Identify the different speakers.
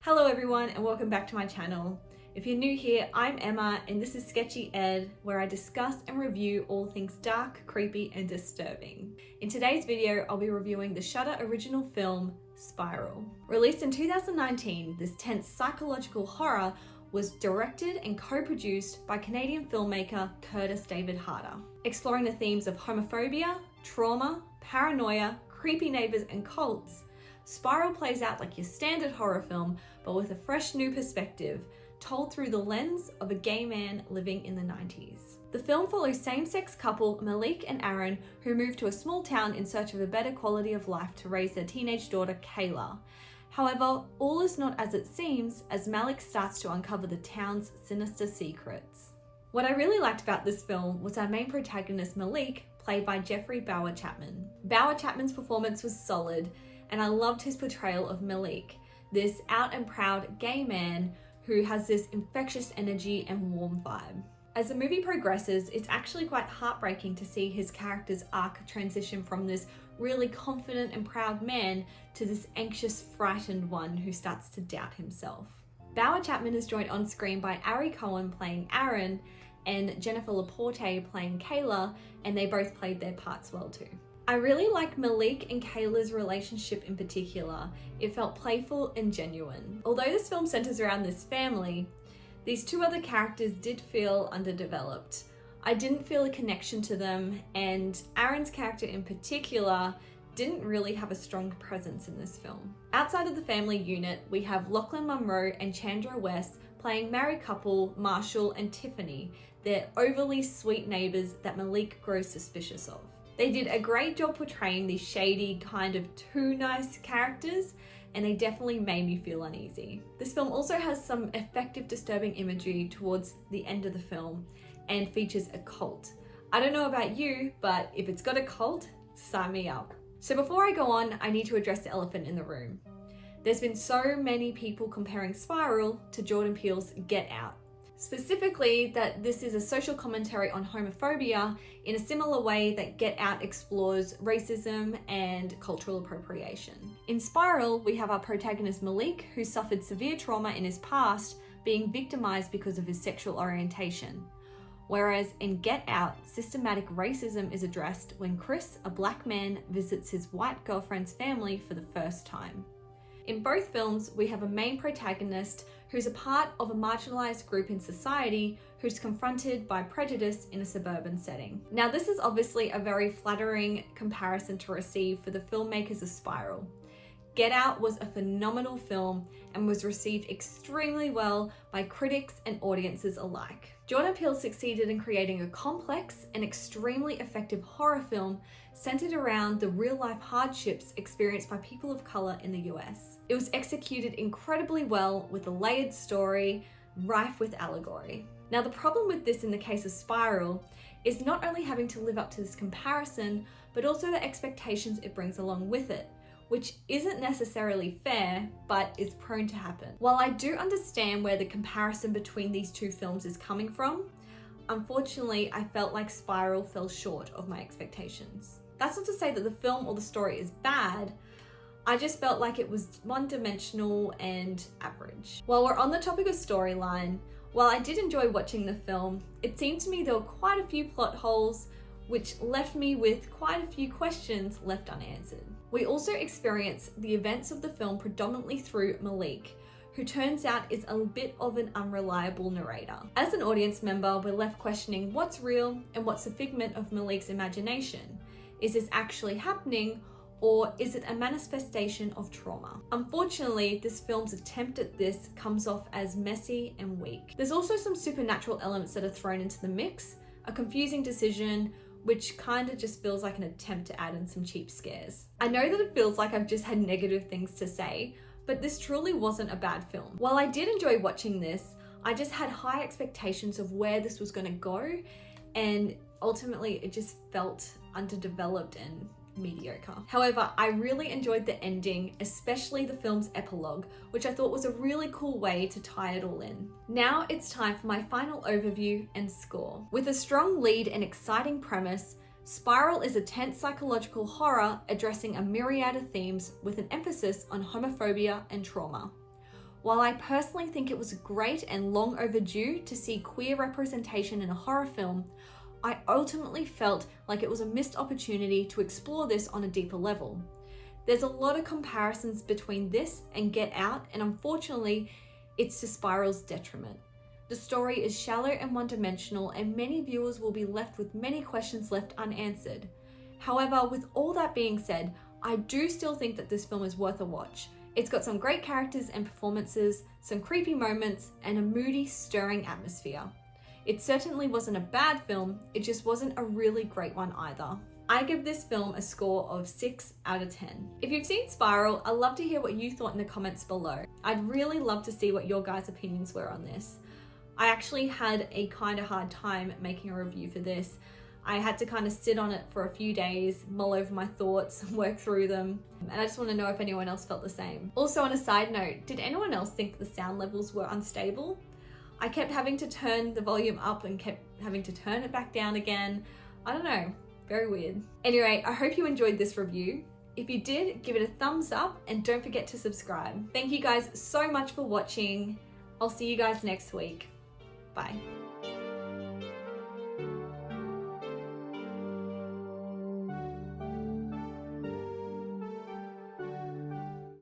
Speaker 1: Hello everyone and welcome back to my channel. If you're new here, I'm Emma and this is Sketchy Ed, where I discuss and review all things dark, creepy and disturbing. In today's video, I'll be reviewing the Shudder original film, Spiral. Released in 2019, this tense psychological horror was directed and co-produced by Canadian filmmaker Curtis David Harder. Exploring the themes of homophobia, trauma, paranoia, creepy neighbors and cults, Spiral plays out like your standard horror film, but with a fresh new perspective, told through the lens of a gay man living in the 90s. The film follows same-sex couple Malik and Aaron, who move to a small town in search of a better quality of life to raise their teenage daughter Kayla. However, all is not as it seems as Malik starts to uncover the town's sinister secrets. What I really liked about this film was our main protagonist Malik, played by Jeffrey Bauer Chapman. Bauer Chapman's performance was solid, and I loved his portrayal of Malik, this out and proud gay man who has this infectious energy and warm vibe. As the movie progresses, it's actually quite heartbreaking to see his character's arc transition from this really confident and proud man to this anxious, frightened one who starts to doubt himself. Bauer Chapman is joined on screen by Ari Cohen playing Aaron and Jennifer Laporte playing Kayla, and they both played their parts well too. I really liked Malik and Kayla's relationship in particular. It felt playful and genuine. Although this film centers around this family, these two other characters did feel underdeveloped. I didn't feel a connection to them, and Aaron's character in particular didn't really have a strong presence in this film. Outside of the family unit, we have Lachlan Monroe and Chandra West playing married couple Marshall and Tiffany. They're overly sweet neighbors that Malik grows suspicious of. They did a great job portraying these shady, kind of too nice characters, and they definitely made me feel uneasy. This film also has some effective disturbing imagery towards the end of the film and features a cult. I don't know about you, but if it's got a cult, sign me up. So before I go on, I need to address the elephant in the room. There's been so many people comparing Spiral to Jordan Peele's Get Out. Specifically, that this is a social commentary on homophobia in a similar way that Get Out explores racism and cultural appropriation. In Spiral, we have our protagonist Malik, who suffered severe trauma in his past, being victimized because of his sexual orientation. Whereas in Get Out, systematic racism is addressed when Chris, a black man, visits his white girlfriend's family for the first time. In both films, we have a main protagonist who's a part of a marginalized group in society who's confronted by prejudice in a suburban setting. Now, this is obviously a very flattering comparison to receive for the filmmakers of Spiral. Get Out was a phenomenal film and was received extremely well by critics and audiences alike. Jordan Peele succeeded in creating a complex and extremely effective horror film centered around the real-life hardships experienced by people of color in the US. It was executed incredibly well with a layered story, rife with allegory. Now, the problem with this in the case of Spiral is not only having to live up to this comparison, but also the expectations it brings along with it, which isn't necessarily fair, but is prone to happen. While I do understand where the comparison between these two films is coming from, unfortunately, I felt like Spiral fell short of my expectations. That's not to say that the film or the story is bad, I just felt like it was one-dimensional and average. While we're on the topic of storyline, while I did enjoy watching the film, it seemed to me there were quite a few plot holes which left me with quite a few questions left unanswered. We also experience the events of the film predominantly through Malik, who turns out is a bit of an unreliable narrator. As an audience member, we're left questioning what's real and what's a figment of Malik's imagination. Is this actually happening, or is it a manifestation of trauma? Unfortunately, this film's attempt at this comes off as messy and weak. There's also some supernatural elements that are thrown into the mix, a confusing decision, which kind of just feels like an attempt to add in some cheap scares. I know that it feels like I've just had negative things to say, but this truly wasn't a bad film. While I did enjoy watching this, I just had high expectations of where this was going to go, and ultimately it just felt underdeveloped and mediocre. However, I really enjoyed the ending, especially the film's epilogue, which I thought was a really cool way to tie it all in. Now it's time for my final overview and score. With a strong lead and exciting premise, Spiral is a tense psychological horror addressing a myriad of themes with an emphasis on homophobia and trauma. While I personally think it was great and long overdue to see queer representation in a horror film, I ultimately felt like it was a missed opportunity to explore this on a deeper level. There's a lot of comparisons between this and Get Out, and unfortunately, it's to Spiral's detriment. The story is shallow and one-dimensional, and many viewers will be left with many questions left unanswered. However, with all that being said, I do still think that this film is worth a watch. It's got some great characters and performances, some creepy moments, and a moody, stirring atmosphere. It certainly wasn't a bad film, it just wasn't a really great one either. I give this film a score of 6 out of 10. If you've seen Spiral, I'd love to hear what you thought in the comments below. I'd really love to see what your guys' opinions were on this. I actually had a kind of hard time making a review for this. I had to kind of sit on it for a few days, mull over my thoughts, work through them, and I just want to know if anyone else felt the same. Also, on a side note, did anyone else think the sound levels were unstable? I kept having to turn the volume up and kept having to turn it back down again. I don't know, very weird. Anyway, I hope you enjoyed this review. If you did, give it a thumbs up and don't forget to subscribe. Thank you guys so much for watching. I'll see you guys next week. Bye.